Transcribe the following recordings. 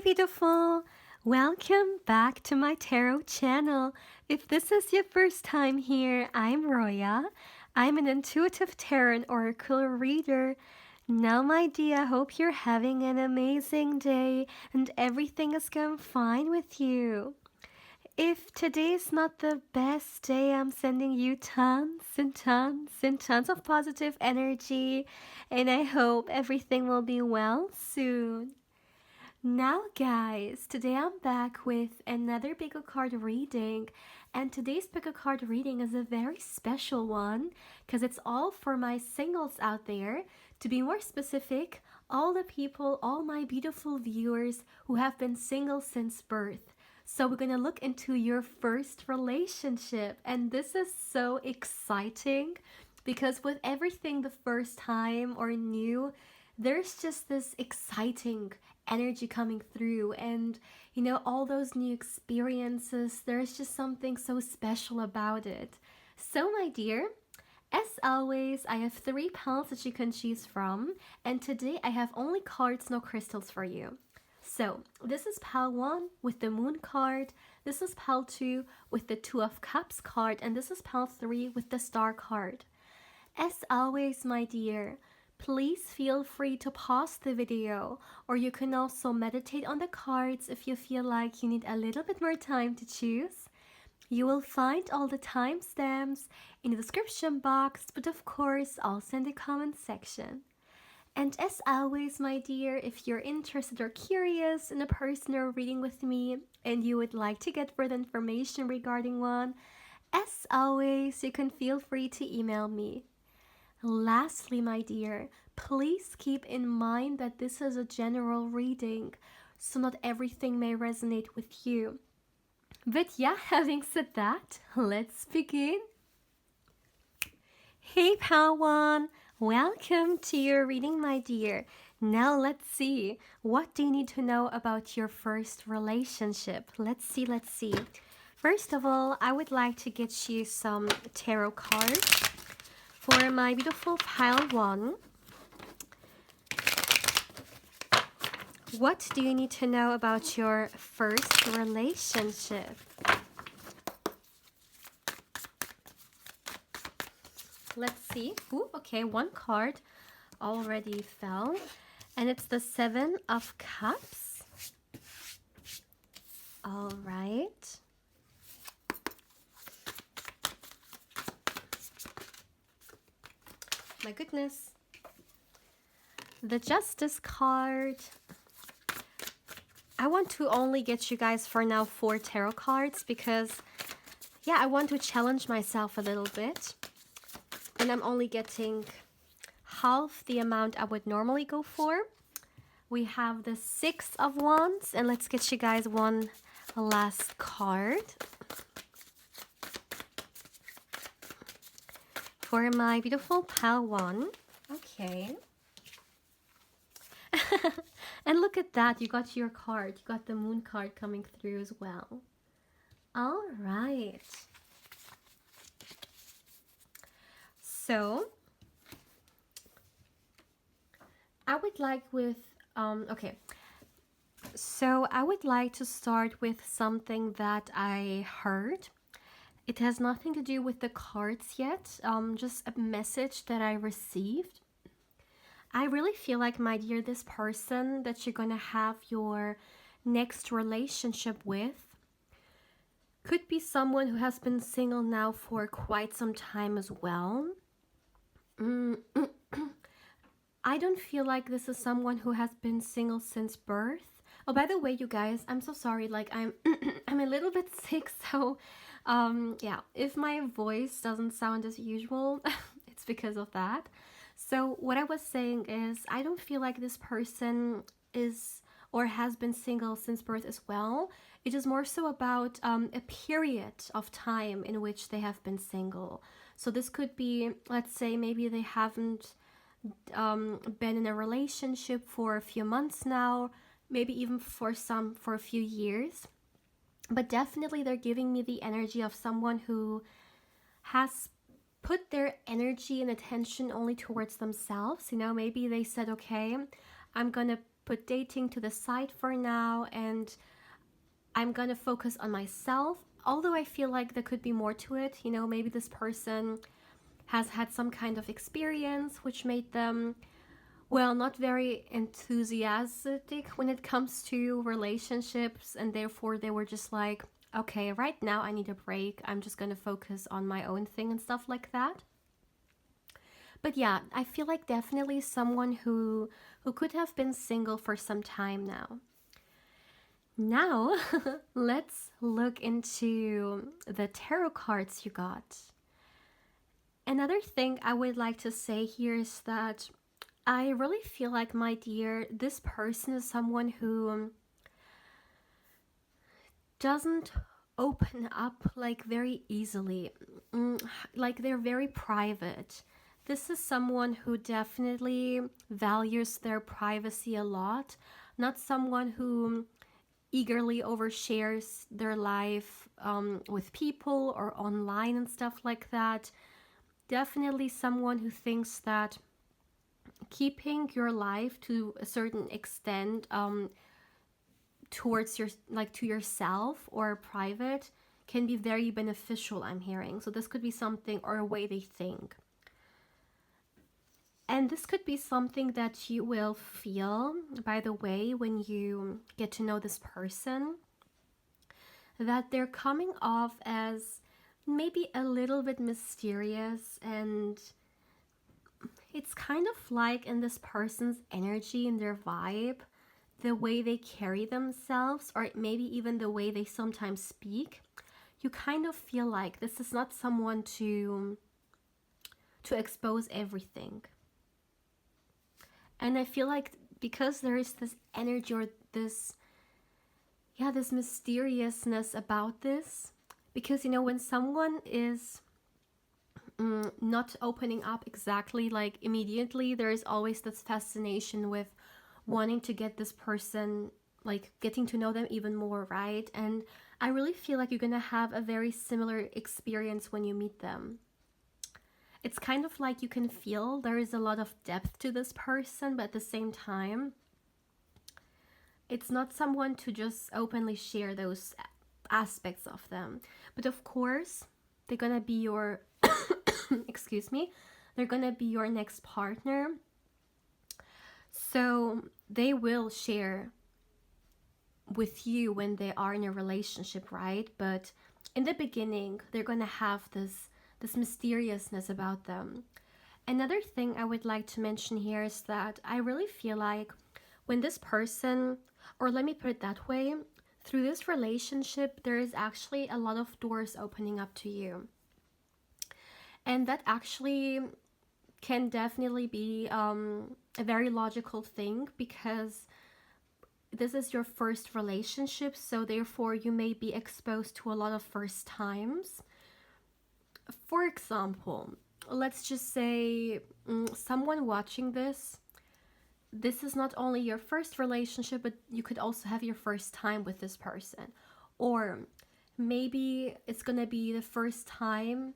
beautiful! Welcome back to my tarot channel. If this is your first time here, I'm Roya. I'm an intuitive tarot and oracle reader. Now, my dear, I hope you're having an amazing day and everything is going fine with you. If today's not the best day, I'm sending you tons and tons and tons of positive energy, and I hope everything will be well soon. Now guys, today I'm back with another pick a card reading, and today's pick a card reading is a very special one because it's all for my singles out there. To be more specific, all the people, all my beautiful viewers who have been single since birth. So we're gonna look into your first relationship, and this is so exciting because with everything the first time or new, there's just this exciting energy coming through, and you know, all those new experiences, there's just something so special about it. So my dear, as always, I have 3 piles that you can choose from, and today I have only cards, no crystals for you. So this is pile 1 with the moon card, this is pile 2 with the 2 of cups card, and this is pile 3 with the star card. As always, my dear, please feel free to pause the video, or you can also meditate on the cards if you feel like you need a little bit more time to choose. You will find all the timestamps in the description box, but of course also in the comment section. And as always, my dear, if you're interested or curious in a personal reading with me and you would like to get further information regarding one, as always, you can feel free to email me. Lastly, my dear, please keep in mind that this is a general reading, so not everything may resonate with you. But yeah, having said that, let's begin. Hey pal 1, welcome to your reading, my dear. Now let's see, what do you need to know about your first relationship? Let's see. First of all, I would like to get you some tarot cards for my beautiful pile 1. What do you need to know about your first relationship? Let's see. Ooh, okay, 1 card already fell, and it's the 7 of Cups. All right. My goodness. The Justice card. I want to only get you guys for now 4 tarot cards because, yeah, I want to challenge myself a little bit. And I'm only getting half the amount I would normally go for. We have the 6 of Wands, and let's get you guys one last card for my beautiful pile 1. Okay. And look at that, you got your card. You got the moon card coming through as well. All right. So, I would like with, okay. So, I would like to start with something that I heard. It has nothing to do with the cards yet, just a message that I received. I really feel like, my dear, this person that you're gonna have your next relationship with could be someone who has been single now for quite some time as well. I don't feel like this is someone who has been single since birth. Oh, by the way, you guys, I'm so sorry, like I'm I'm a little bit sick, so yeah, if my voice doesn't sound as usual, it's because of that. So what I was saying is, I don't feel like this person is or has been single since birth as well. It is more so about a period of time in which they have been single. So this could be, let's say, maybe they haven't been in a relationship for a few months now, maybe even for a few years. But definitely they're giving me the energy of someone who has put their energy and attention only towards themselves. You know, maybe they said, okay, I'm gonna put dating to the side for now, and I'm gonna focus on myself. Although I feel like there could be more to it, you know, maybe this person has had some kind of experience which made them, well, not very enthusiastic when it comes to relationships, and therefore they were just like, okay, right now I need a break. I'm just gonna focus on my own thing and stuff like that. But yeah, I feel like definitely someone who could have been single for some time now. Now, let's look into the tarot cards you got. Another thing I would like to say here is that I really feel like, my dear, this person is someone who doesn't open up like very easily. Like they're very private. This is someone who definitely values their privacy a lot, not someone who eagerly overshares their life with people or online and stuff like that. Definitely someone who thinks that keeping your life to a certain extent towards your, like, to yourself or private can be very beneficial, I'm hearing. So this could be something, or a way they think. And this could be something that you will feel, by the way, when you get to know this person, that they're coming off as maybe a little bit mysterious, and it's kind of like in this person's energy and their vibe, the way they carry themselves, or maybe even the way they sometimes speak. You kind of feel like this is not someone to expose everything. And I feel like because there is this energy, or this, yeah, this mysteriousness about this, because, you know, when someone is not opening up exactly like immediately, there is always this fascination with wanting to get this person, like getting to know them even more, right? And I really feel like you're gonna have a very similar experience when you meet them. It's kind of like you can feel there is a lot of depth to this person, but at the same time, it's not someone to just openly share those aspects of them. But of course, they're gonna be your excuse me, they're gonna be your next partner. So they will share with you when they are in a relationship, right? But in the beginning, they're gonna have this mysteriousness about them. Another thing I would like to mention here is that I really feel like when this person, or let me put it that way, through this relationship, there is actually a lot of doors opening up to you. And that actually can definitely be a very logical thing, because this is your first relationship, so therefore you may be exposed to a lot of first times. For example, let's just say someone watching this is not only your first relationship, but you could also have your first time with this person. Or maybe it's gonna be the first time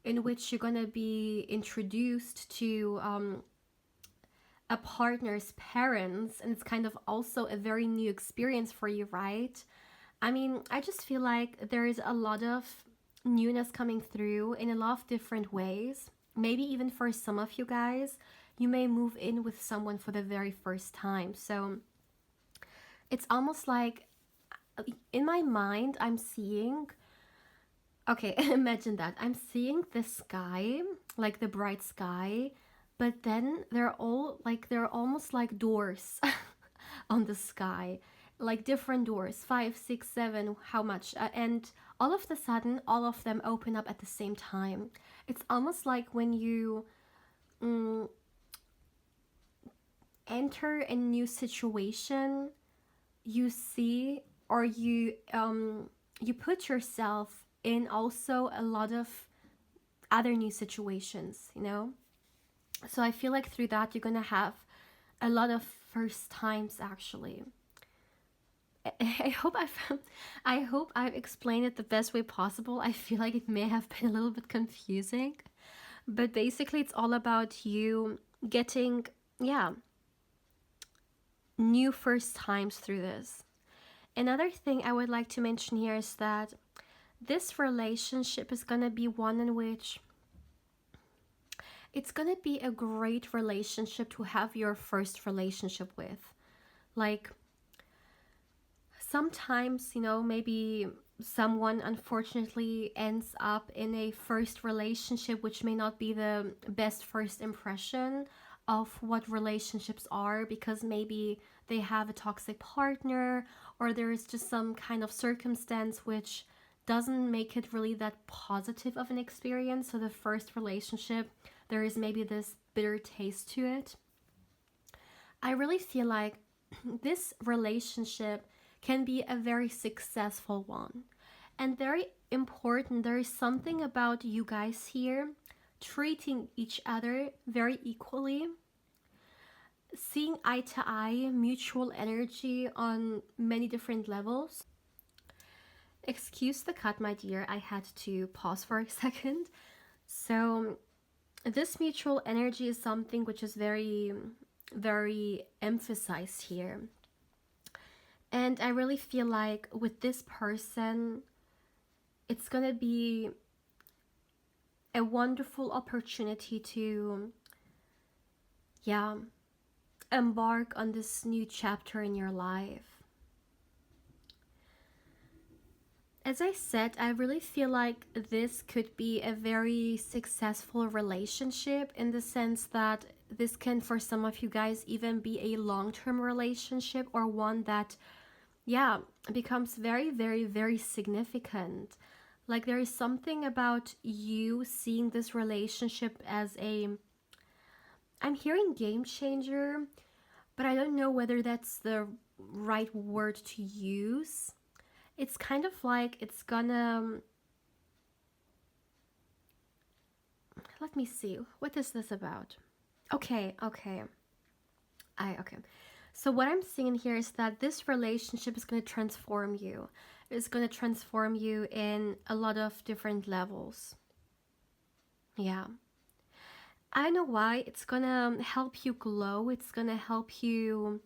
in which you're gonna be introduced to a partner's parents, and it's kind of also a very new experience for you, right? I mean, I just feel like there is a lot of newness coming through in a lot of different ways. Maybe even for some of you guys, you may move in with someone for the very first time. So it's almost like, in my mind, I'm seeing, okay, imagine that. I'm seeing the sky, like the bright sky, but then they're almost like doors on the sky, like different doors, 5, 6, 7, how much, and all of a sudden all of them open up at the same time. It's almost like when you enter a new situation, you see, or you put yourself in also a lot of other new situations, you know. So I feel like through that you're gonna have a lot of first times, actually. I hope I've explained it the best way possible. I feel like it may have been a little bit confusing, but basically it's all about you getting, yeah, new first times through this. Another thing I would like to mention here is that this relationship is going to be one in which it's going to be a great relationship to have your first relationship with. Like, sometimes, you know, maybe someone unfortunately ends up in a first relationship which may not be the best first impression of what relationships are, because maybe they have a toxic partner, or there is just some kind of circumstance which doesn't make it really that positive of an experience. So the first relationship, there is maybe this bitter taste to it. I really feel like this relationship can be a very successful one and very important. There is something about you guys here treating each other very equally, seeing eye to eye, mutual energy on many different levels. Excuse the cut, my dear, I had to pause for a second. So this mutual energy is something which is very emphasized here. And I really feel like with this person, it's gonna be a wonderful opportunity to, yeah, embark on this new chapter in your life. As I said, I really feel like this could be a very successful relationship, in the sense that this can, for some of you guys, even be a long-term relationship, or one that, yeah, becomes very significant. Like, there is something about you seeing this relationship as a, I'm hearing game changer, but I don't know whether that's the right word to use. It's kind of like it's gonna, let me see, what is this about? Okay. So what I'm seeing here is that this relationship is going to transform you. It's going to transform you in a lot of different levels. Yeah. I don't know why. It's going to help you glow. It's going to help you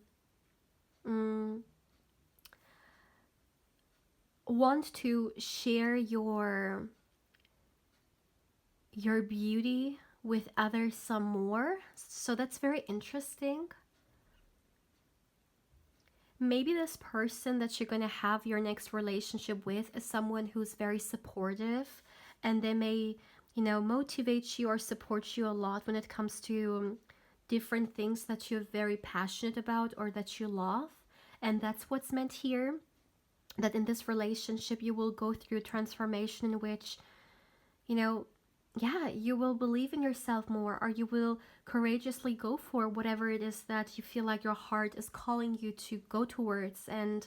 want to share your beauty with others some more. So that's very interesting. Maybe this person that you're going to have your next relationship with is someone who's very supportive, and they may, you know, motivate you or support you a lot when it comes to different things that you're very passionate about or that you love. And that's what's meant here, that in this relationship you will go through a transformation in which, you know, yeah, you will believe in yourself more, or you will courageously go for whatever it is that you feel like your heart is calling you to go towards. And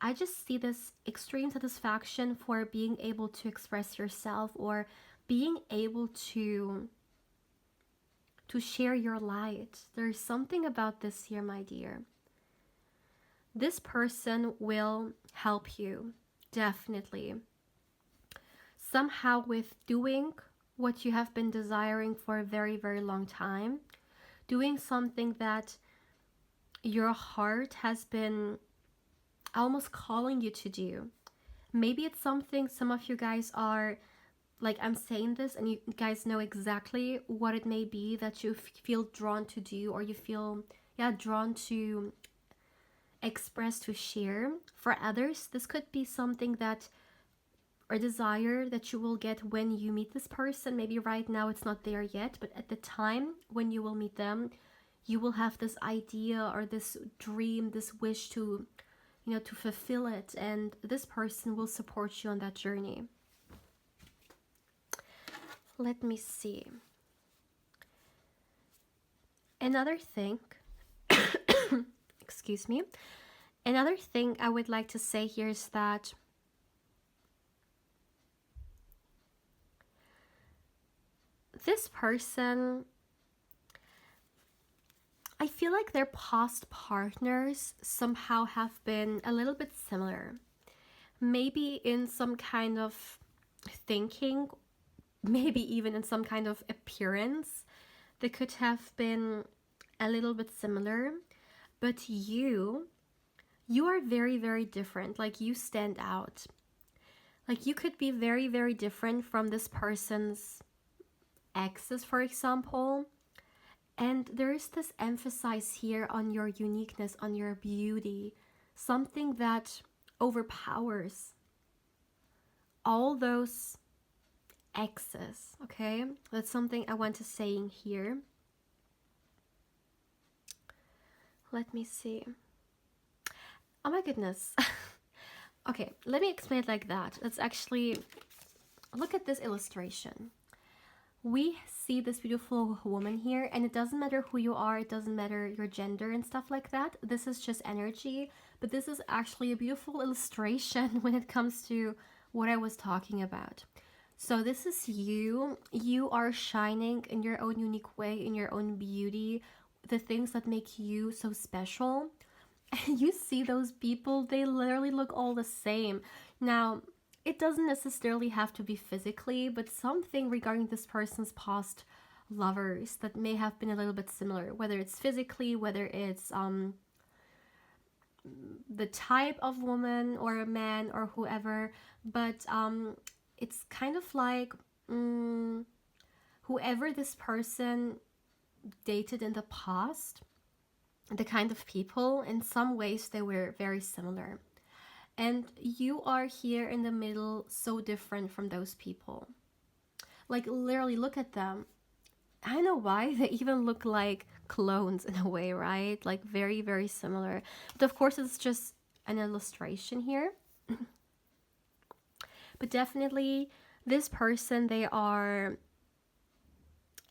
I just see this extreme satisfaction for being able to express yourself, or being able to share your light. There's something about this here, my dear. This person will help you, definitely. Somehow, with doing what you have been desiring for a very long time, doing something that your heart has been almost calling you to do. Maybe it's something some of you guys are, like, I'm saying this and you guys know exactly what it may be that you feel drawn to do, or you feel, yeah, drawn to express, to share. For others, this could be something that, or desire that you will get when you meet this person. Maybe right now it's not there yet, but at the time when you will meet them, you will have this idea or this dream, this wish to, you know, to fulfill it, and this person will support you on that journey. Let me see. Another thing, excuse me, another thing I would like to say here is that this person, I feel like their past partners somehow have been a little bit similar. Maybe in some kind of thinking, maybe even in some kind of appearance, they could have been a little bit similar. But you are very, very different. Like, you stand out. Like, you could be very, very different from this person's exes, for example. And there is this emphasis here on your uniqueness, on your beauty, something that overpowers all those exes, okay? That's something I want to say in here. Let me see. Oh my goodness. Okay, let me explain it like that. Let's actually look at this illustration. We see this beautiful woman here, and it doesn't matter who you are, it doesn't matter your gender and stuff like that. This is just energy, but this is actually a beautiful illustration when it comes to what I was talking about. So this is you. You are shining in your own unique way, in your own beauty, the things that make you so special. And you see those people, they literally look all the same. Now, it doesn't necessarily have to be physically, but something regarding this person's past lovers that may have been a little bit similar, whether it's physically, whether it's the type of woman or a man or whoever, but it's kind of like whoever this person dated in the past, the kind of people, in some ways they were very similar. And you are here in the middle, so different from those people. Like, literally, look at them. I don't know why, they even look like clones in a way, right? Like, very, very similar. But of course, it's just an illustration here. But definitely, this person, they are...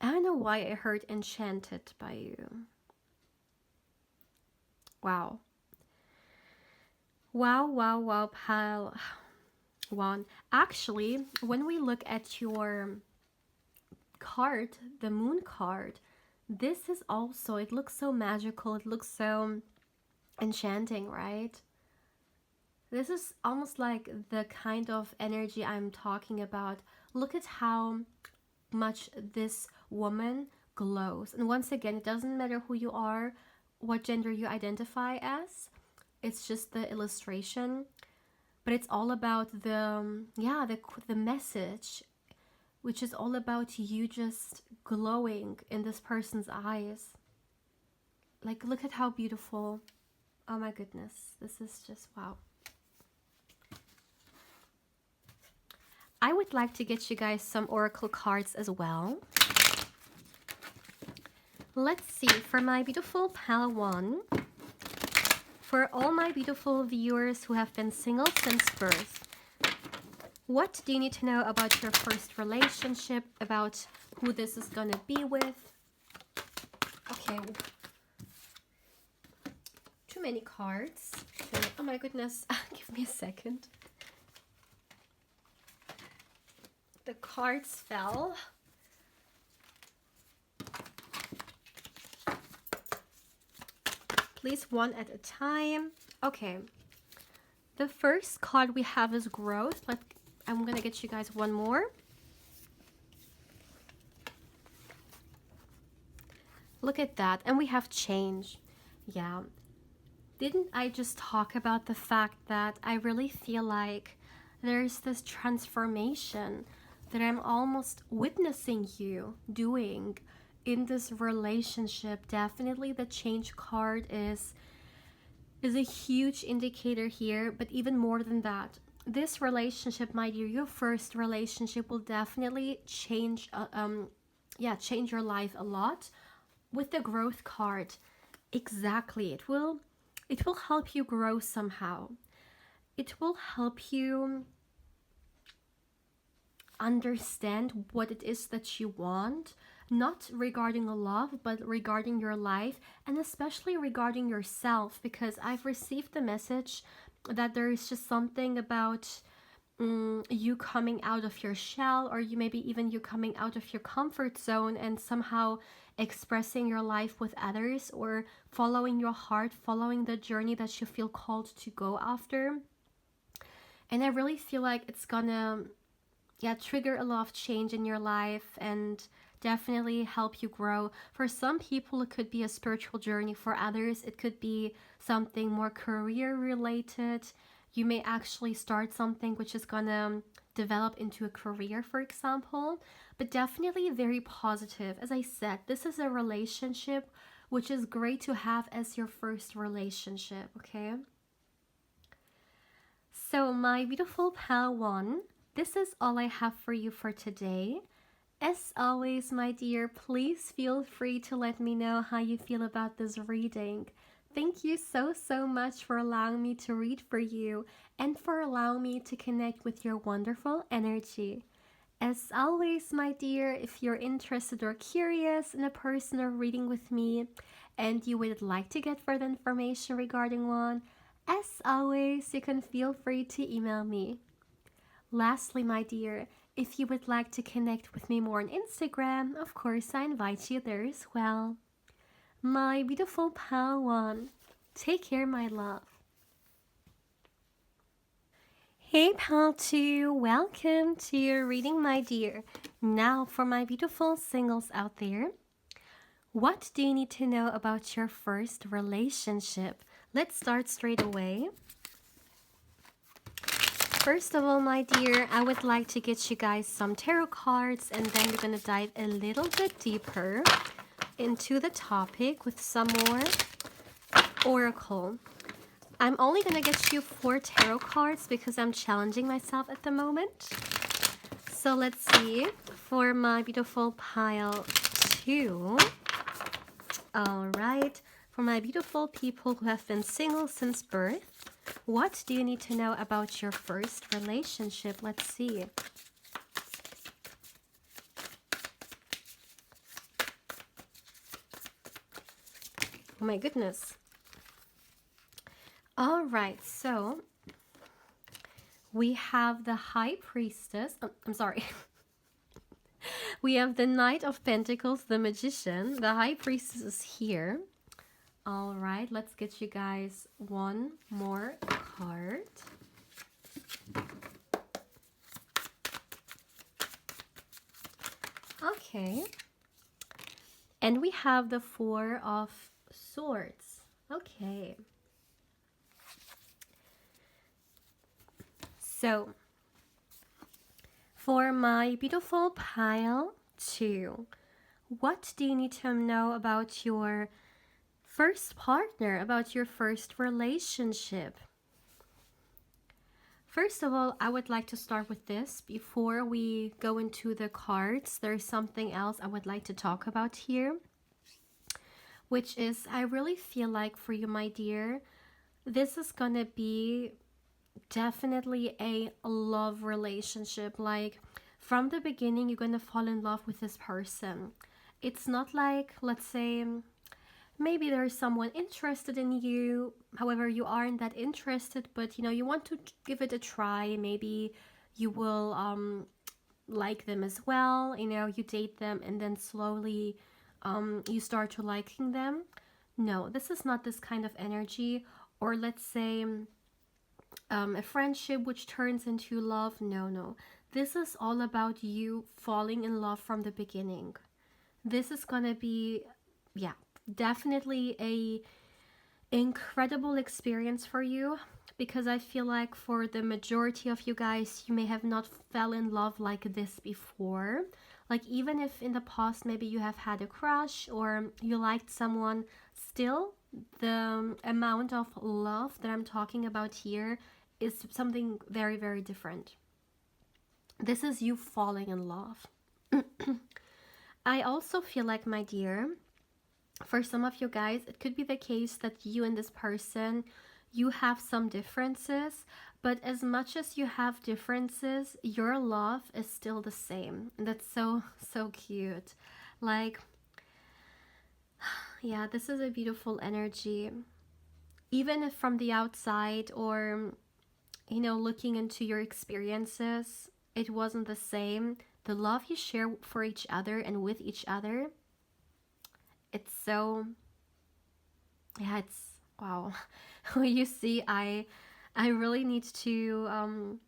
I don't know why I heard enchanted by you. Wow. Wow, pal. One. Actually, when we look at your card, the moon card, this is also, it looks so magical, it looks so enchanting, right? This is almost like the kind of energy I'm talking about. Look at how much this woman glows. And once again, it doesn't matter who you are, what gender you identify as. It's just the illustration, but it's all about the message, which is all about you just glowing in this person's eyes. Like, look at how beautiful. Oh my goodness, this is just wow. I would like to get you guys some oracle cards as well. Let's see, for my beautiful pal one, for all my beautiful viewers who have been single since birth, what do you need to know about your first relationship, about who this is gonna be with? Okay. Too many cards. Oh my goodness, give me a second. The cards fell. Please, one at a time. Okay. The first card we have is growth. I'm gonna get you guys one more. Look at that. And we have change. Yeah. Didn't I just talk about the fact that I really feel like there's this transformation that I'm almost witnessing you doing in this relationship? Definitely the change card is a huge indicator here, but even more than that, this relationship, my dear, your first relationship will definitely change change your life a lot. With the growth card, exactly, it will help you grow somehow. It will help you understand what it is that you want, not regarding love, but regarding your life, and especially regarding yourself, because I've received the message that there is just something about you coming out of your shell, or you maybe even you coming out of your comfort zone and somehow expressing your life with others, or following your heart, following the journey that you feel called to go after. And I really feel like it's gonna trigger a lot of change in your life, and definitely help you grow. For some people, it could be a spiritual journey. For others, it could be something more career related. You may actually start something which is gonna develop into a career, for example, but definitely very positive. As I said, this is a relationship which is great to have as your first relationship, okay? So, my beautiful pal one, this is all I have for you for today. As always, my dear, please feel free to let me know how you feel about this reading. Thank you so much for allowing me to read for you and for allowing me to connect with your wonderful energy. As always, my dear, if you're interested or curious in a personal reading with me and you would like to get further information regarding one, as always, you can feel free to email me. Lastly, my dear, if you would like to connect with me more on Instagram, of course, I invite you there as well. My beautiful pal one, take care, my love. Hey pal 2, welcome to your reading, my dear. Now for my beautiful singles out there. What do you need to know about your first relationship? Let's start straight away. First of all, my dear, I would like to get you guys some tarot cards, and then we're going to dive a little bit deeper into the topic with some more oracle. I'm only going to get you 4 tarot cards because I'm challenging myself at the moment. So let's see for my beautiful pile 2. All right, for my beautiful people who have been single since birth, what do you need to know about your first relationship? Let's see. Oh my goodness. All right, so we have the High Priestess. Oh, I'm sorry. We have the Knight of Pentacles, the Magician. The High Priestess is here. All right, let's get you guys one more card. Okay. And we have the Four of Swords. Okay. So, for my beautiful pile 2, what do you need to know about your first partner, about your first relationship? First of all, I would like to start with this. Before we go into the cards, there's something else I would like to talk about here, which is I really feel like for you, my dear, this is gonna be definitely a love relationship. Like from the beginning, you're gonna fall in love with this person. It's not like, let's say, maybe there's someone interested in you, however you aren't that interested, but you know you want to give it a try. Maybe you will like them as well, you know, you date them and then slowly you start to liking them. No, this is not this kind of energy. Or let's say a friendship which turns into love. No, this is all about you falling in love from the beginning. This is gonna be, yeah, definitely a incredible experience for you, because I feel like for the majority of you guys, you may have not fell in love like this before. Like even if in the past maybe you have had a crush or you liked someone, still the amount of love that I'm talking about here is something very different. This is you falling in love. I also feel like, my dear, for some of you guys, it could be the case that you and this person, you have some differences, but as much as you have differences, your love is still the same. And that's so cute. Like, yeah, this is a beautiful energy. Even if from the outside or, you know, looking into your experiences, it wasn't the same. The love you share for each other and with each other, it's so, yeah, it's wow. You see, I really need to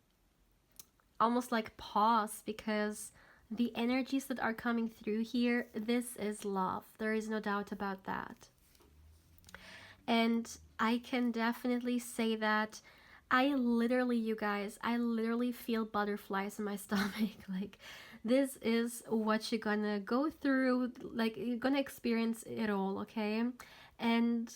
almost like pause, because the energies that are coming through here, this is love. There is no doubt about that. And I can definitely say that you guys, I literally feel butterflies in my stomach. Like, this is what you're gonna go through. Like, you're gonna experience it all, okay? And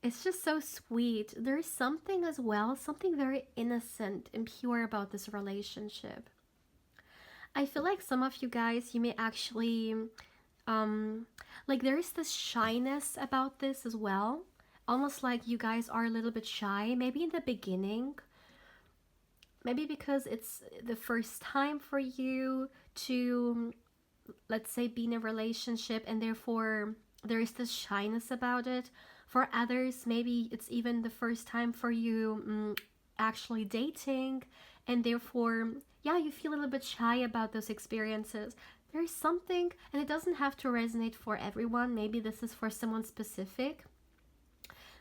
it's just so sweet. There's something as well, something very innocent and pure about this relationship. I feel like some of you guys, you may actually, like, there is this shyness about this as well. Almost like you guys are a little bit shy, maybe in the beginning. Maybe because it's the first time for you to, let's say, be in a relationship, and therefore there is this shyness about it. For others, maybe it's even the first time for you actually dating, and therefore, yeah, you feel a little bit shy about those experiences. There's something, and it doesn't have to resonate for everyone. Maybe this is for someone specific,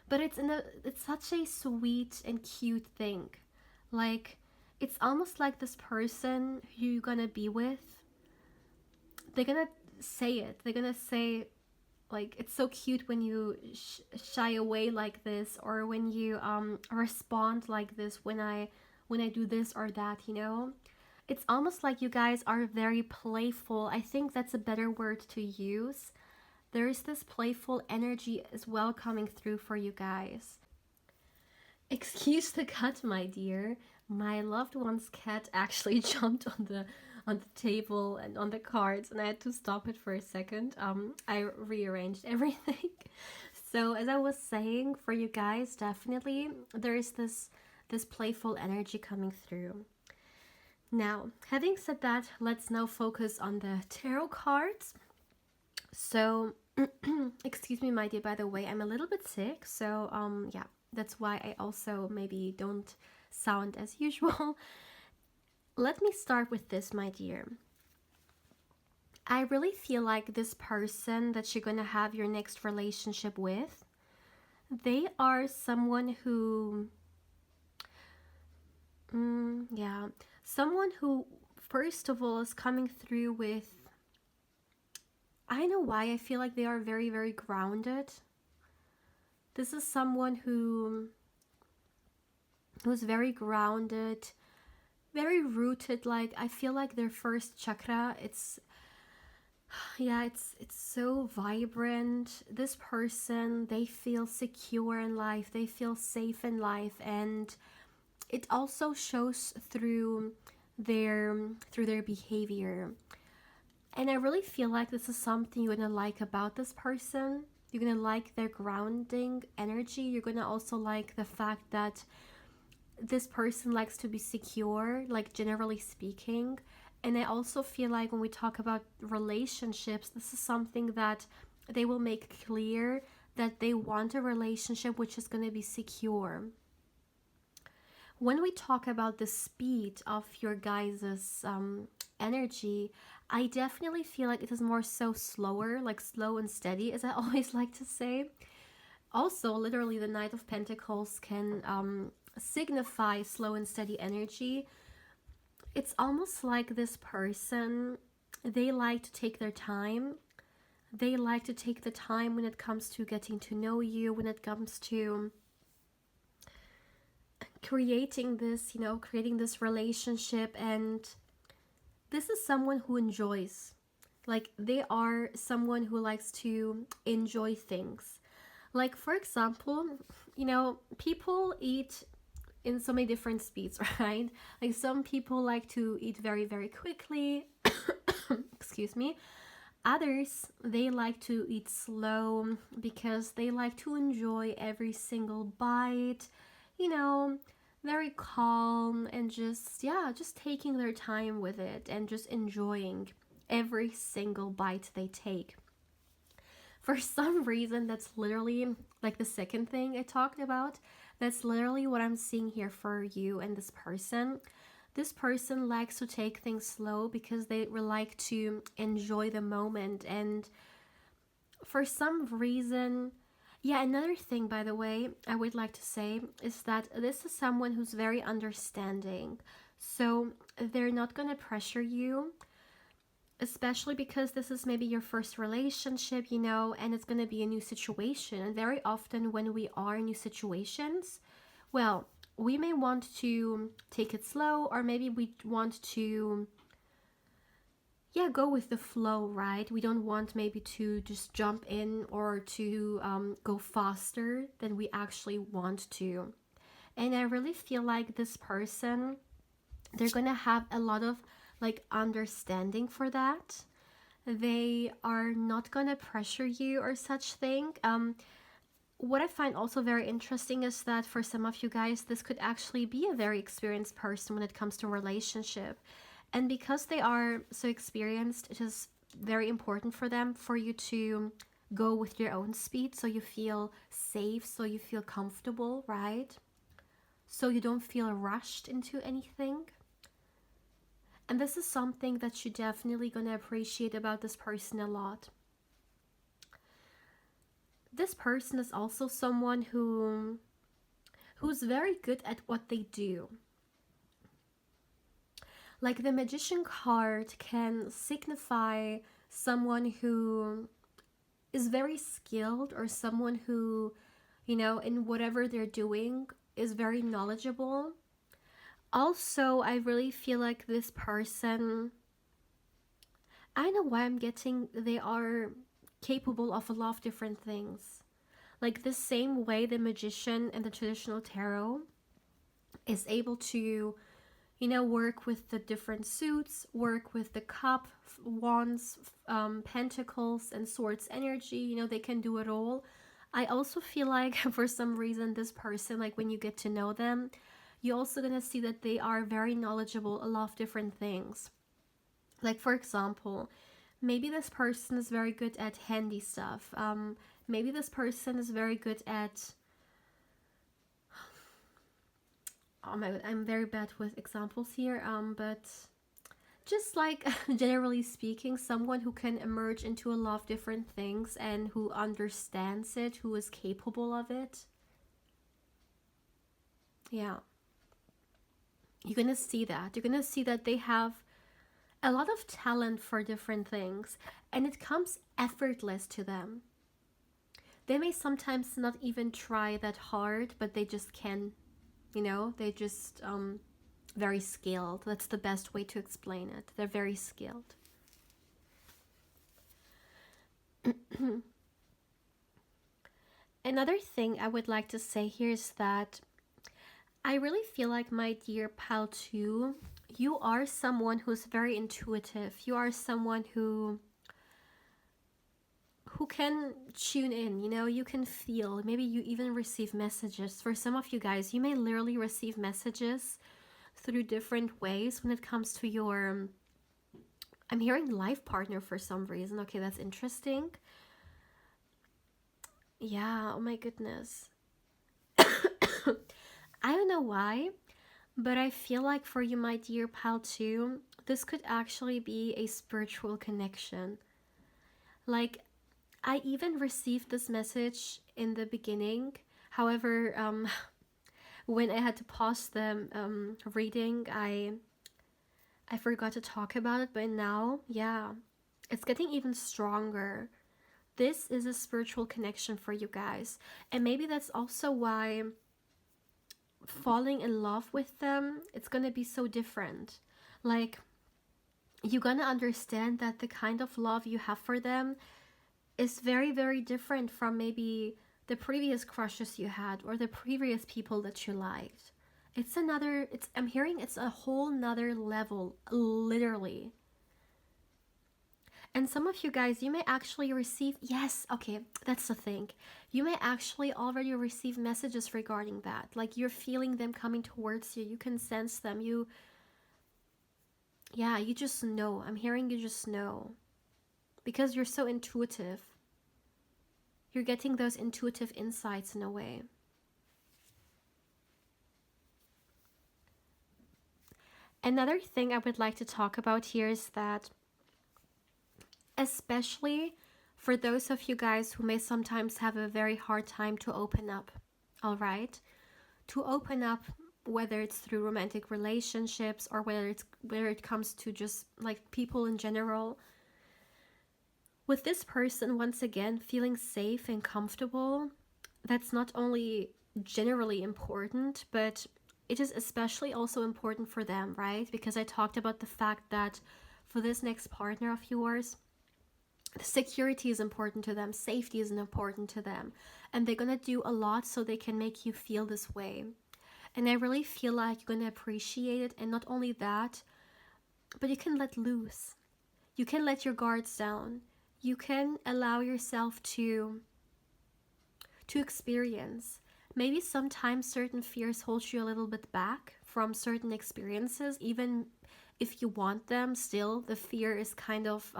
but it's such a sweet and cute thing. Like, it's almost like this person who you're gonna be with, they're gonna say it. They're gonna say, like, it's so cute when you shy away like this, or when you respond like this when I do this or that, you know. It's almost like you guys are very playful. I think that's a better word to use. There is this playful energy as well coming through for you guys. Excuse the cat, my dear. My loved one's cat actually jumped on the table and on the cards, and I had to stop it for a second. I rearranged everything. So as I was saying, for you guys, definitely there is this playful energy coming through. Now, having said that, let's now focus on the tarot cards. So, excuse me, my dear, by the way, I'm a little bit sick, so yeah, that's why I also maybe don't sound as usual. Let me start with this, my dear. I really feel like this person that you're gonna have your next relationship with, they are someone who, yeah, someone who, first of all, is coming through with, I know why I feel like they are very, very grounded. This is someone who's very grounded, very rooted. Like, I feel like their first chakra, it's so vibrant. This person, they feel secure in life, they feel safe in life, and it also shows through their behavior. And I really feel like this is something you're gonna like about this person. You're gonna like their grounding energy. You're gonna also like the fact that this person likes to be secure, like, generally speaking. And I also feel like when we talk about relationships, this is something that they will make clear, that they want a relationship which is gonna be secure. When we talk about the speed of your guys' energy, I definitely feel like it is more so slower, like slow and steady, as I always like to say. Also, literally, the Knight of Pentacles can signify slow and steady energy. It's almost like this person, they like to take their time. They like to take the time when it comes to getting to know you, when it comes to creating this relationship. And this is someone who enjoys, like, they are someone who likes to enjoy things. Like, for example, people eat in so many different speeds, right? Like, some people like to eat very, very quickly. Excuse me. Others, they like to eat slow because they like to enjoy every single bite, very calm, and just taking their time with it and just enjoying every single bite they take. For some reason, that's literally, like, the second thing I talked about. That's literally what I'm seeing here for you and this person. This person likes to take things slow because they like to enjoy the moment. And for some reason, yeah, another thing, by the way, I would like to say is that this is someone who's very understanding. So they're not going to pressure you. especially because this is maybe your first relationship, you know, and it's going to be a new situation. And very often when we are in new situations, well, we may want to take it slow, or maybe we want to, yeah, go with the flow, right? We don't want maybe to just jump in or to go faster than we actually want to. And I really feel like this person, they're gonna have a lot of like understanding for that. They are not gonna pressure you or such thing. What I find also very interesting is that for some of you guys, this could actually be a very experienced person when it comes to relationship. And because they are so experienced, it is very important for them for you to go with your own speed, so you feel safe, so you feel comfortable, right? So you don't feel rushed into anything. And this is something that you're definitely going to appreciate about this person a lot. This person is also someone who's very good at what they do. Like the Magician card can signify someone who is very skilled, or someone who, you know, in whatever they're doing is very knowledgeable. Also, I really feel like this person, I don't know why I'm getting, they are capable of a lot of different things. Like the same way the Magician and the traditional tarot is able to, you know, work with the different suits, work with the cup, wands, pentacles, and swords energy. You know, they can do it all. I also feel like for some reason this person, like when you get to know them, you're also gonna see that they are very knowledgeable a lot of different things. Like for example, maybe this person is very good at handy stuff. Maybe this person is very good at, oh my god, I'm very bad with examples here, but just like generally speaking, someone who can emerge into a lot of different things and who understands it, who is capable of it. Yeah. You're gonna see that. You're gonna see that they have a lot of talent for different things, and it comes effortless to them. They may sometimes not even try that hard, but they just can, you know, they just very skilled. That's the best way to explain it. They're very skilled. Another thing I would like to say here is that I really feel like, my dear pal 2, you are someone who's very intuitive. You are someone who can tune in, you know, you can feel. Maybe you even receive messages. For some of you guys, you may literally receive messages through different ways when it comes to your, I'm hearing life partner for some reason. Okay, that's interesting. Yeah, oh my goodness. I don't know why, but I feel like for you, my dear pal 2, this could actually be a spiritual connection. Like, I even received this message in the beginning. However, when I had to pause the reading, I forgot to talk about it. But now, yeah, it's getting even stronger. This is a spiritual connection for you guys, and maybe that's also why falling in love with them, it's gonna be so different. Like, you're gonna understand that the kind of love you have for them is very, very different from maybe the previous crushes you had or the previous people that you liked. It's another, it's, I'm hearing it's a whole nother level, literally. And some of you guys, you may actually receive, yes, okay, that's the thing. You may actually already receive messages regarding that. Like, you're feeling them coming towards you. You can sense them. Yeah, you just know. I'm hearing you just know. Because you're so intuitive. You're getting those intuitive insights in a way. Another thing I would like to talk about here is that, especially for those of you guys who may sometimes have a very hard time to open up, all right? To open up, whether it's through romantic relationships or whether it comes to just like people in general, With this person, once again, feeling safe and comfortable, that's not only generally important, but it is especially also important for them, right? Because I talked about the fact that for this next partner of yours, security is important to them, safety is important to them, and they're gonna do a lot so they can make you feel this way. And I really feel like you're gonna appreciate it, and not only that, but you can let loose. You can let your guards down. You can allow yourself to experience. Maybe sometimes certain fears hold you a little bit back from certain experiences, even if you want them. Still, the fear is kind of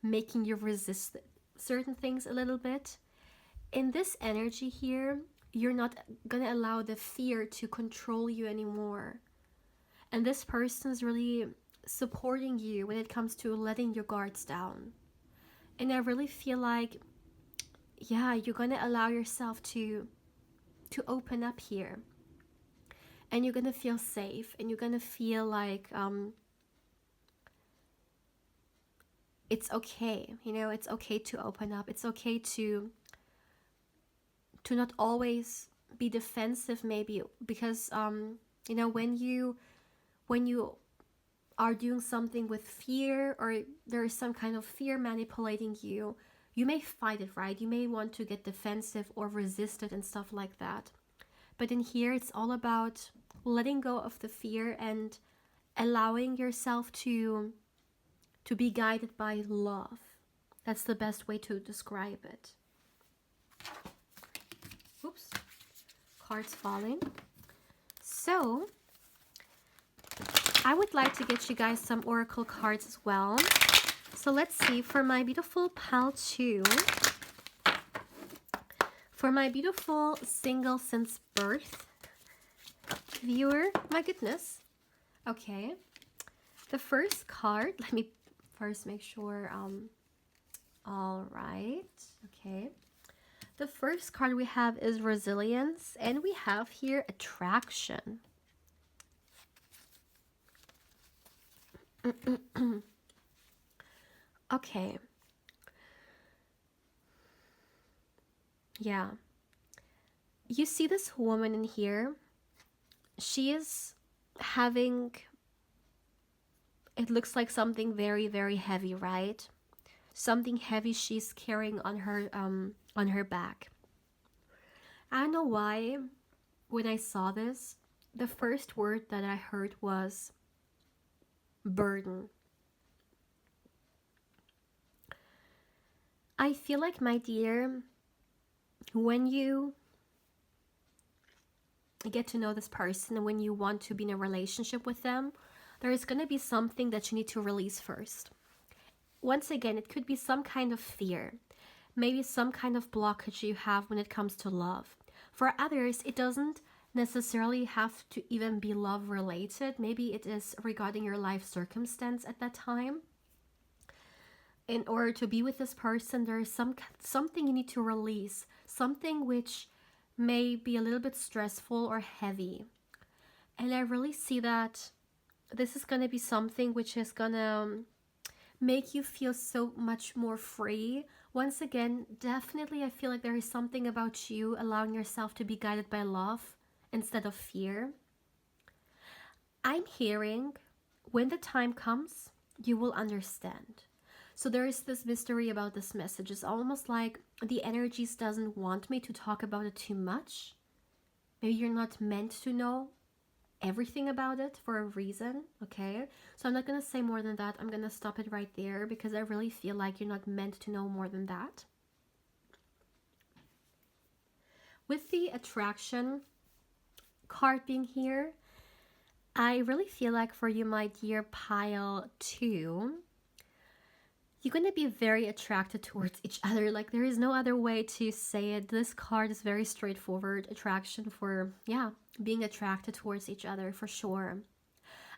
making you resist certain things a little bit. In this energy here, you're not gonna allow the fear to control you anymore. And this person is really supporting you when it comes to letting your guards down. And I really feel like, yeah, you're gonna allow yourself to open up here, and you're gonna feel safe, and you're gonna feel like it's okay. You know, it's okay to open up. It's okay to not always be defensive, maybe, because you know, when you are doing something with fear, or there is some kind of fear manipulating you, you may fight it, right? You may want to get defensive or resist it and stuff like that. But in here, it's all about letting go of the fear and allowing yourself to be guided by love. That's the best way to describe it. Oops, cards falling. So I would like to get you guys some oracle cards as well. So let's see, for my beautiful pal 2, for my beautiful single since birth viewer, my goodness. Okay, the first card, let me first make sure, all right, okay. The first card we have is resilience, and we have here attraction. Okay. Yeah. You see this woman in here? She is having, it looks like something very, very heavy, right? Something heavy she's carrying on her back. I don't know why, when I saw this, the first word that I heard was burden. I feel like, my dear, when you get to know this person and when you want to be in a relationship with them, there is going to be something that you need to release first. Once again, it could be some kind of fear, maybe some kind of blockage you have when it comes to love. For others, it doesn't necessarily have to even be love related. Maybe it is regarding your life circumstance at that time. In order to be with this person, there is something you need to release, something which may be a little bit stressful or heavy. And I really see that this is going to be something which is going to make you feel so much more free. Once again, definitely I feel like there is something about you allowing yourself to be guided by love instead of fear. I'm hearing, when the time comes, you will understand. So there is this mystery about this message. It's almost like the energies doesn't want me to talk about it too much. Maybe you're not meant to know everything about it for a reason, okay? So I'm not going to say more than that. I'm going to stop it right there because I really feel like you're not meant to know more than that. With the attraction card being here, I really feel like for you, my dear pile 2, you're going to be very attracted towards each other. Like, there is no other way to say it. This card is very straightforward. Attraction for, yeah, being attracted towards each other for sure.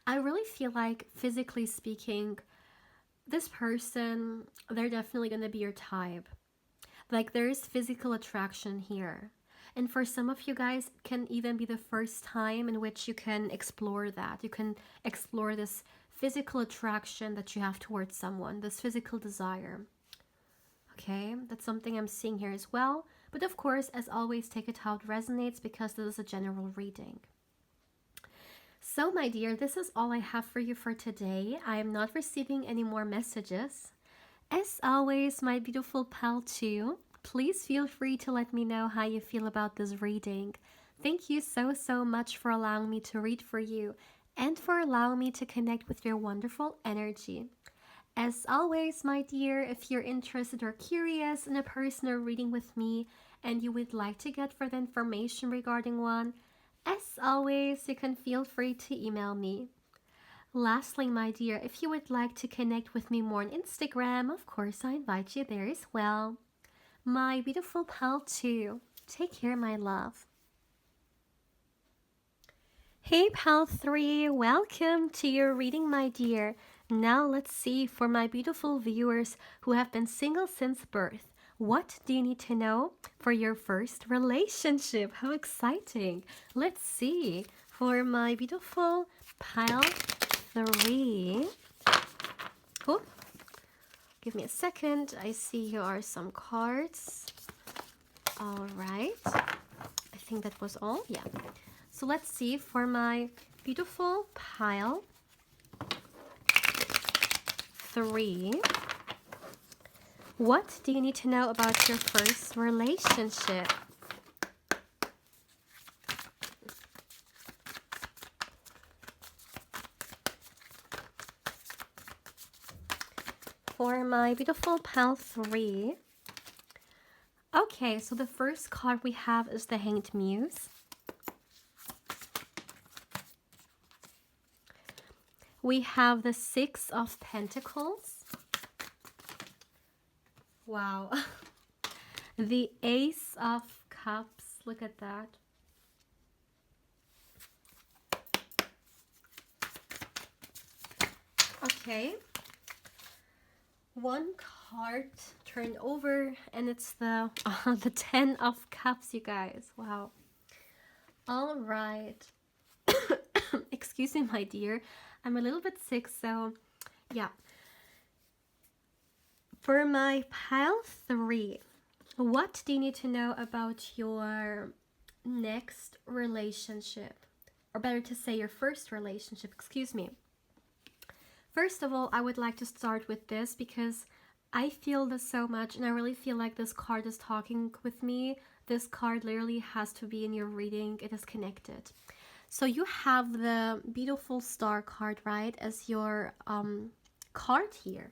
I really feel like, physically speaking, this person, they're definitely going to be your type. Like, there is physical attraction here. And for some of you guys, it can even be the first time in which you can explore that. You can explore this physical attraction that you have towards someone, this physical desire. okay? That's something I'm seeing here as well. But of course, as always, take it how it resonates because this is a general reading. So, my dear, this is all I have for you for today. I am not receiving any more messages. As always, my beautiful pal too, please feel free to let me know how you feel about this reading. Thank you so much for allowing me to read for you and for allowing me to connect with your wonderful energy. As always, my dear, if you're interested or curious in a personal reading with me and you would like to get further information regarding one, as always, you can feel free to email me. Lastly, my dear, if you would like to connect with me more on Instagram, of course, I invite you there as well. My beautiful pal too. Take care, my love. Hey, pal 3, welcome to your reading, my dear. Now let's see, for my beautiful viewers who have been single since birth, what do you need to know for your first relationship? How exciting. Let's see, for my beautiful pile 3. Oh, give me a second. I see here are some cards. All right. I think that was all. Yeah. So let's see, for my beautiful pile 3. What do you need to know about your first relationship? For my beautiful pal 3. Okay, so the first card we have is the Hanged Muse. We have the 6 of Pentacles. Wow. The Ace of Cups. Look at that. Okay. One card turned over and it's the 10 of Cups, you guys. Wow. All right. Excuse me, my dear. I'm a little bit sick, so yeah. For my pile 3, what do you need to know about your next relationship? Or better to say, your first relationship, excuse me. First of all, I would like to start with this because I feel this so much and I really feel like this card is talking with me. This card literally has to be in your reading. It is connected. So you have the beautiful star card, right, as your card here.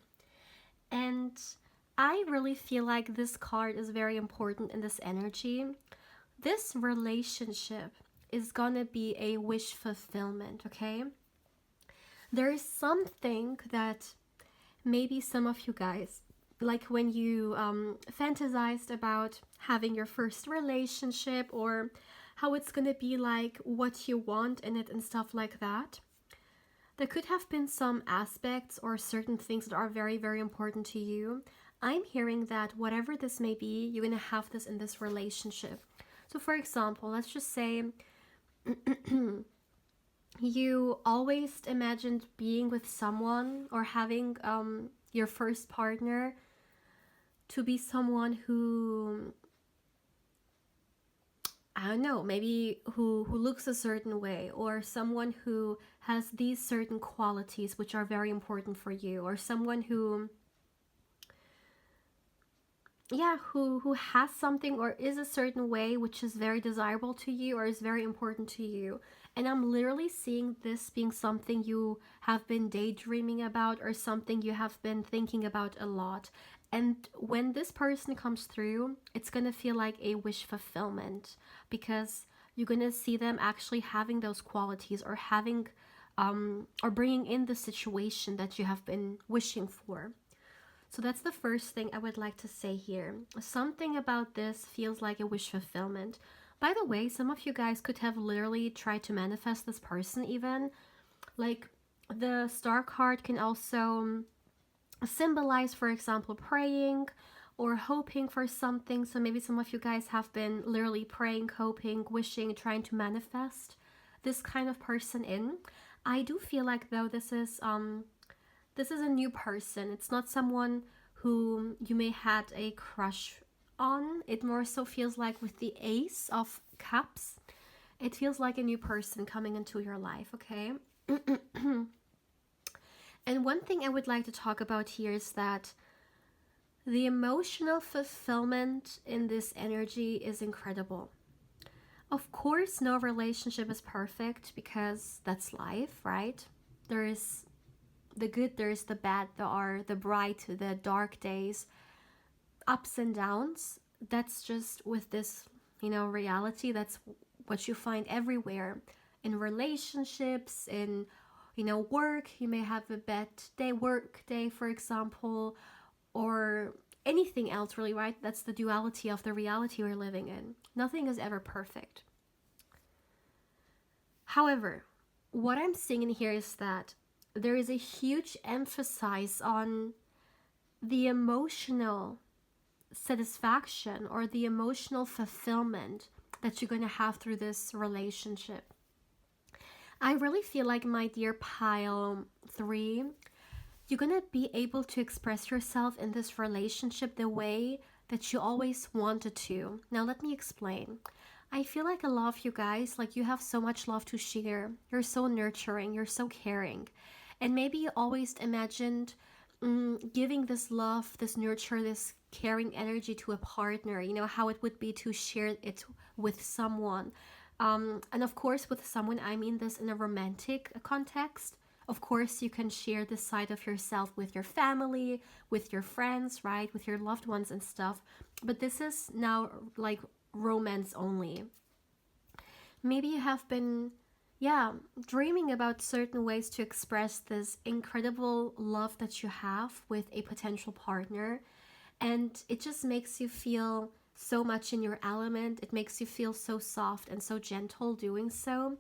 And I really feel like this card is very important in this energy. This relationship is gonna be a wish fulfillment, okay? There is something that maybe some of you guys, like when you fantasized about having your first relationship or how it's gonna be like, what you want in it and stuff like that. There could have been some aspects or certain things that are very important to you. I'm hearing that whatever this may be, you're gonna have this in this relationship. So for example, let's just say you always imagined being with someone or having your first partner to be someone who, I don't know, maybe who looks a certain way, or someone who has these certain qualities which are very important for you, or someone who, yeah, who has something or is a certain way which is very desirable to you or is very important to you. And I'm literally seeing this being something you have been daydreaming about or something you have been thinking about a lot. And when this person comes through, it's gonna feel like a wish fulfillment because you're gonna see them actually having those qualities or having or bringing in the situation that you have been wishing for. So that's the first thing I would like to say here. Something about this feels like a wish fulfillment. By the way, some of you guys could have literally tried to manifest this person even. Like the star card can also symbolize, for example, praying or hoping for something. So maybe some of you guys have been literally praying, hoping, wishing, trying to manifest this kind of person in. I do feel like though this is a new person. It's not someone who you may had a crush on. It more so feels like with the Ace of Cups, it feels like a new person coming into your life, okay? And one thing I would like to talk about here is that the emotional fulfillment in this energy is incredible. Of course, no relationship is perfect because that's life, right? There is the good, there is the bad, there are the bright, the dark days, ups and downs. That's just with this, reality. That's what you find everywhere in relationships, in, work. You may have a bad day, work day, for example, or anything else, really, right? That's the duality of the reality we're living in. Nothing is ever perfect. However, what I'm seeing in here is that there is a huge emphasis on the emotional satisfaction or the emotional fulfillment that you're going to have through this relationship. I really feel like, my dear pile 3, you're going to be able to express yourself in this relationship the way that you always wanted to. Now, let me explain. I feel like a lot of you guys, like, you have so much love to share. You're so nurturing. You're so caring. And maybe you always imagined giving this love, this nurture, this caring energy to a partner. How it would be to share it with someone. And of course, with someone, I mean this in a romantic context. Of course, you can share this side of yourself with your family, with your friends, right? With your loved ones and stuff. But this is now like romance only. Maybe you have been, dreaming about certain ways to express this incredible love that you have with a potential partner. And it just makes you feel so much in your element. It makes you feel so soft and so gentle doing so.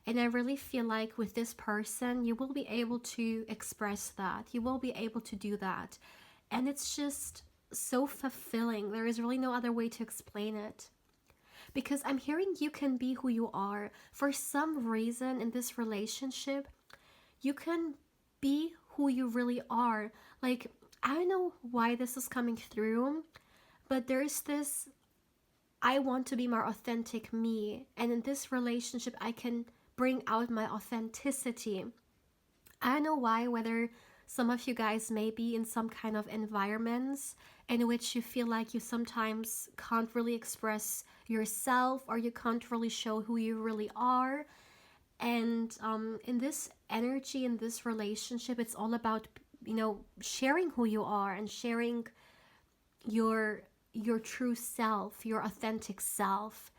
And I really feel like with this person, you will be able to express that. You will be able to do that. And it's just so fulfilling. There is really no other way to explain it. Because I'm hearing you can be who you are. For some reason in this relationship, you can be who you really are. Like, I don't know why this is coming through, but there's this, I want to be more authentic me. And in this relationship, I can bring out my authenticity. I don't know why, whether some of you guys may be in some kind of environments in which you feel like you sometimes can't really express yourself, or you can't really show who you really are. And in this energy, in this relationship, it's all about, sharing who you are and sharing your true self, your authentic self.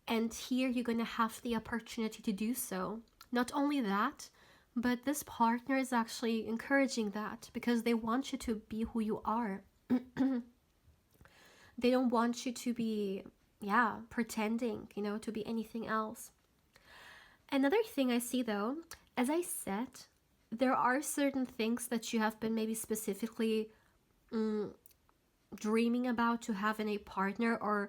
And here you're going to have the opportunity to do so. Not only that, but this partner is actually encouraging that because they want you to be who you are. They don't want you to be, pretending, to be anything else. Another thing I see though, as I said, there are certain things that you have been maybe specifically dreaming about to have in a partner, or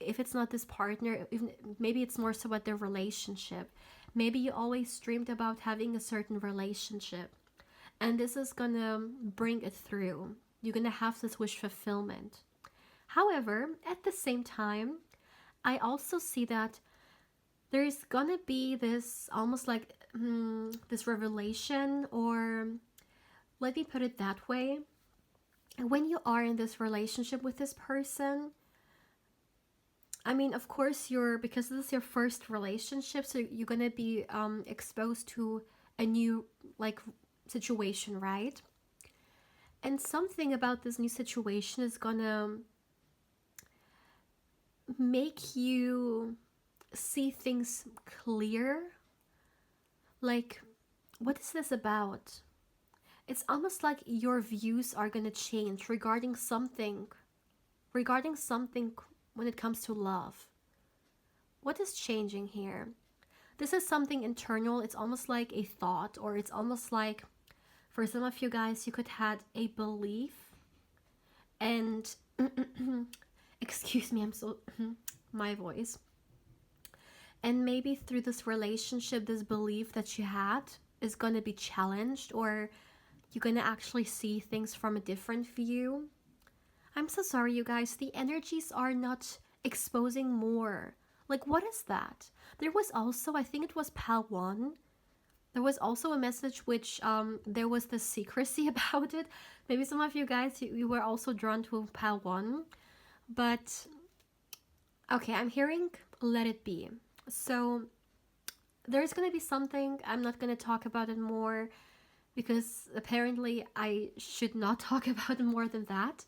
if it's not this partner, even maybe it's more so about their relationship. Maybe you always dreamed about having a certain relationship, and this is gonna bring it through. You're gonna have this wish fulfillment. However, at the same time, I also see that there's gonna be this almost like this revelation, or let me put it that way. When you are in this relationship with this person, I mean, of course, because this is your first relationship, so you're gonna be exposed to a new situation, right? And something about this new situation is gonna make you see things clear. Like, what is this about? It's almost like your views are gonna change regarding something when it comes to love. What is changing here? This is something internal. It's almost like a thought, or it's almost like, for some of you guys, you could have a belief, and excuse me, I'm so my voice. And maybe through this relationship, this belief that you had is going to be challenged, or you're going to actually see things from a different view. I'm so sorry, you guys. The energies are not exposing more. Like, what is that? There was also, I think it was Pal 1. There was also a message which there was the secrecy about it. Maybe some of you guys, you were also drawn to Pal 1. But, okay, I'm hearing let it be. So, there's going to be something. I'm not going to talk about it more because apparently I should not talk about it more than that.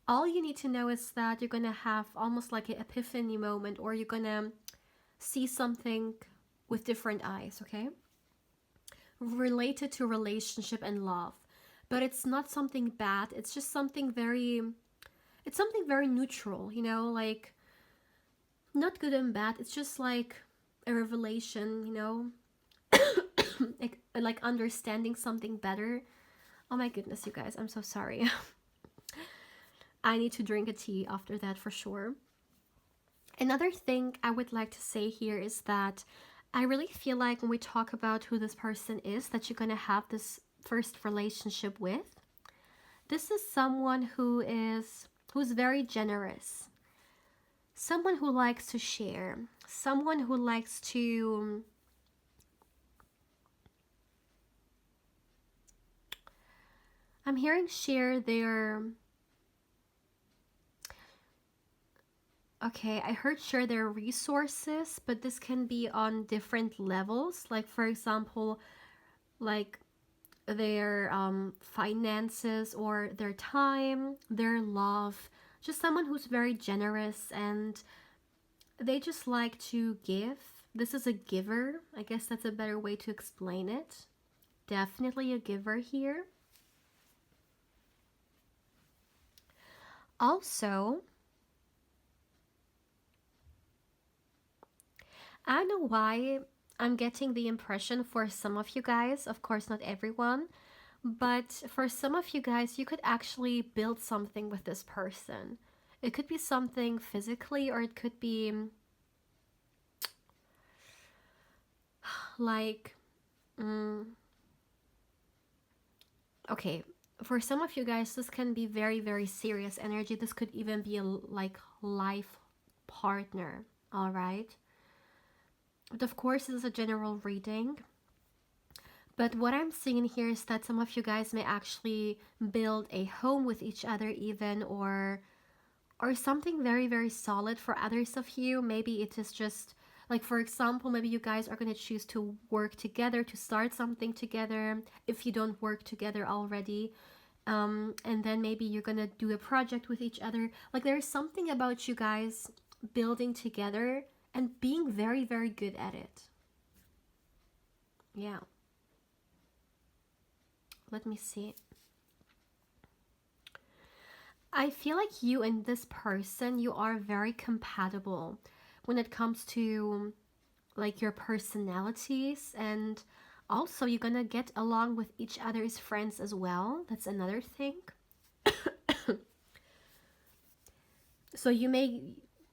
All you need to know is that you're going to have almost like an epiphany moment, or you're going to see something with different eyes, okay? Related to relationship and love. But it's not something bad. It's just something very, it's something very neutral, you know, like not good and bad. It's just like a revelation, you know, like understanding something better. Oh my goodness, you guys, I'm so sorry. I need to drink a tea after that for sure. Another thing I would like to say here is that I really feel like when we talk about who this person is that you're going to have this first relationship with, this is someone who's very generous. Someone who likes to share. Someone who likes to I'm hearing share their Okay, I heard share their resources, but this can be on different levels. Like, for example, like their finances or their time, their love. Just someone who's very generous and they just like to give. This is a giver. I guess that's a better way to explain it. Definitely a giver here. Also, I don't know why I'm getting the impression for some of you guys, of course not everyone, but for some of you guys, you could actually build something with this person. It could be something physically, or it could be like, okay, for some of you guys, this can be very, very serious energy. This could even be a like life partner, all right? But of course, this is a general reading. But what I'm seeing here is that some of you guys may actually build a home with each other even, or something very, very solid. For others of you, maybe it is just like, for example, maybe you guys are going to choose to work together, to start something together if you don't work together already. And then maybe you're going to do a project with each other. Like, there's something about you guys building together and being very, very good at it. Yeah. Let me see. I feel like you and this person, you are very compatible when it comes to like your personalities, and also you're gonna get along with each other's friends as well. That's another thing. So you may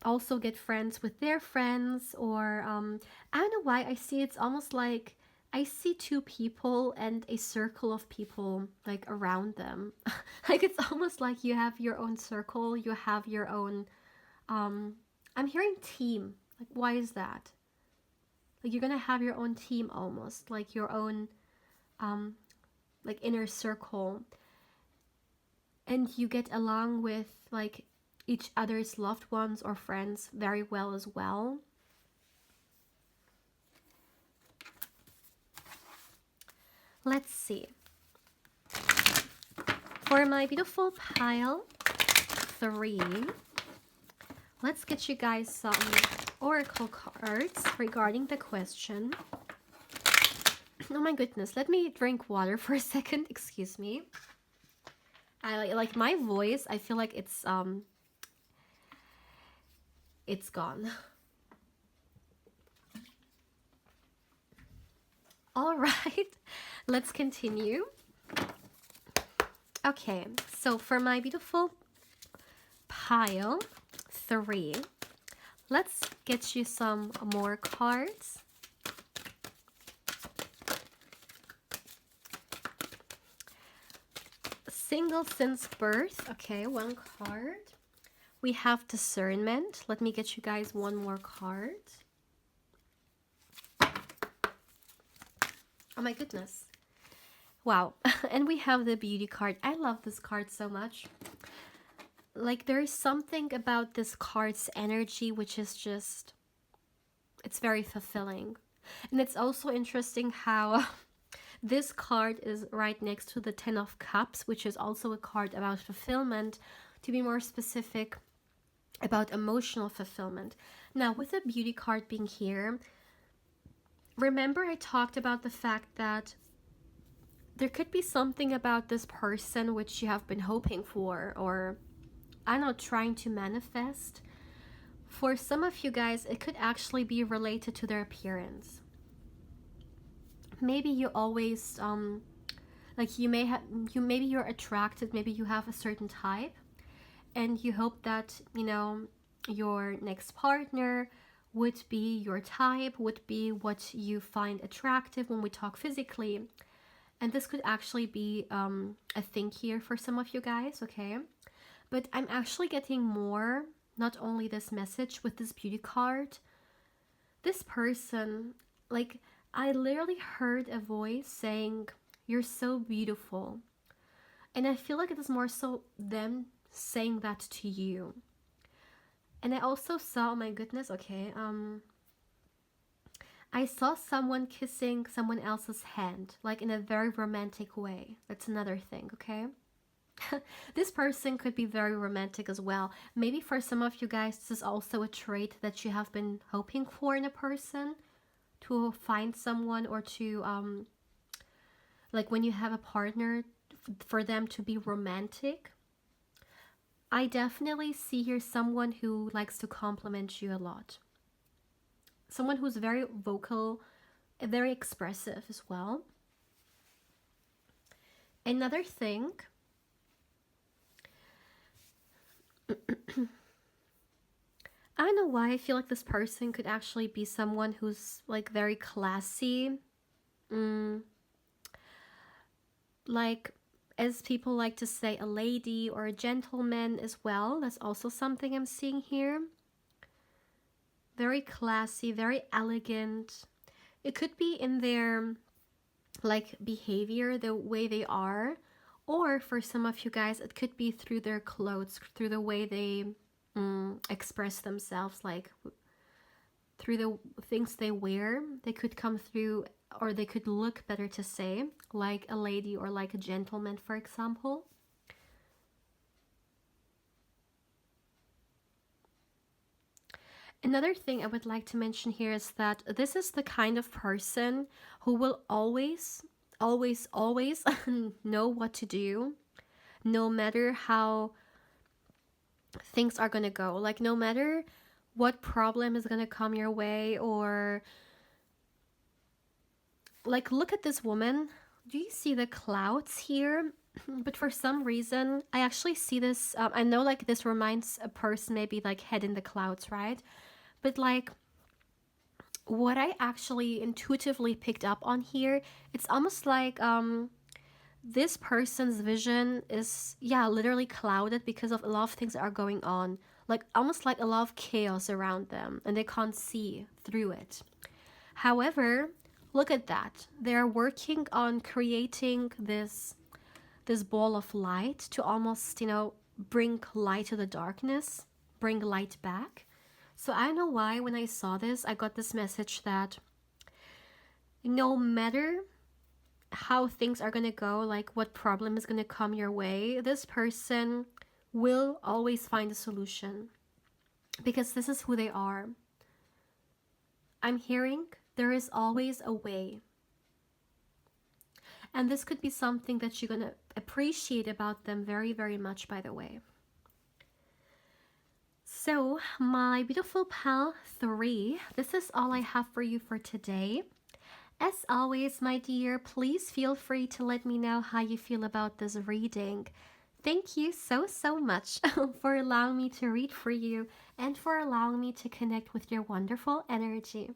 also get friends with their friends, or I don't know why I see it's almost like I see two people and a circle of people like around them. Like, it's almost like you have your own circle, you have your own I'm hearing team. Like, why is that? Like, you're gonna have your own team, almost like your own like inner circle, and you get along with like each other's loved ones or friends very well as well. Let's see. For my beautiful pile 3, let's get you guys some oracle cards regarding the question. Oh my goodness, let me drink water for a second. Excuse me. I like my voice. I feel like it's gone. All right, let's continue. Okay, so for my beautiful pile 3, let's get you some more cards. Single since birth. Okay, one card. We have discernment. Let me get you guys one more card. Oh my goodness. Wow. And we have the beauty card. I love this card so much. Like, there is something about this card's energy which is just, it's very fulfilling. And it's also interesting how this card is right next to the Ten of Cups, which is also a card about fulfillment. To be more specific, about emotional fulfillment. Now, with the beauty card being here, remember I talked about the fact that there could be something about this person which you have been hoping for, or I don't know, trying to manifest. For some of you guys, it could actually be related to their appearance. Maybe you always like maybe you're attracted, maybe you have a certain type, and you hope that, you know, your next partner would be your type, would be what you find attractive when we talk physically. And this could actually be a thing here for some of you guys, okay? But I'm actually getting more, not only this message with this beauty card. This person, like, I literally heard a voice saying, "You're so beautiful." And I feel like it is more so them saying that to you. And I also saw, oh my goodness, okay, I saw someone kissing someone else's hand, like in a very romantic way. That's another thing, okay? This person could be very romantic as well. Maybe for some of you guys, this is also a trait that you have been hoping for in a person, to find someone, or to, like when you have a partner, for them to be romantic. I definitely see here someone who likes to compliment you a lot. Someone who's very vocal, very expressive as well. Another thing, I don't know why I feel like this person could actually be someone who's like very classy. Like, as people like to say, a lady or a gentleman as well. That's also something I'm seeing here. Very classy, very elegant. It could be in their like behavior, the way they are, or for some of you guys, it could be through their clothes, through the way they express themselves, like through the things they wear. They could come through, or they could look, better to say, like a lady or like a gentleman, for example. Another thing I would like to mention here is that this is the kind of person who will always, always, always know what to do, no matter how things are going to go. Like, no matter what problem is going to come your way, or like, look at this woman. Do you see the clouds here? But for some reason, I actually see this. I know, like, this reminds a person maybe like head in the clouds, right? But like, what I actually intuitively picked up on here, it's almost like this person's vision is, yeah, literally clouded because of a lot of things that are going on. Like, almost like a lot of chaos around them, and they can't see through it. However, look at that. They're working on creating this ball of light to almost, you know, bring light to the darkness, bring light back. So I don't know why when I saw this, I got this message that no matter how things are going to go, like what problem is going to come your way, this person will always find a solution, because this is who they are. I'm hearing there is always a way. And this could be something that you're going to appreciate about them very, very much, by the way. So, my beautiful pal 3, this is all I have for you for today. As always, my dear, please feel free to let me know how you feel about this reading. Thank you so, so much for allowing me to read for you and for allowing me to connect with your wonderful energy.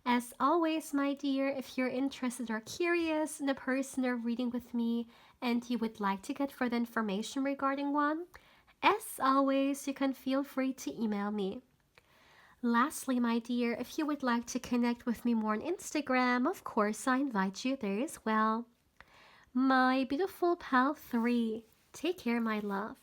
As always, my dear, if you're interested or curious in a personal reading with me and you would like to get further information regarding one, as always, you can feel free to email me. Lastly, my dear, if you would like to connect with me more on Instagram, of course, I invite you there as well. My beautiful pal 3, take care, my love.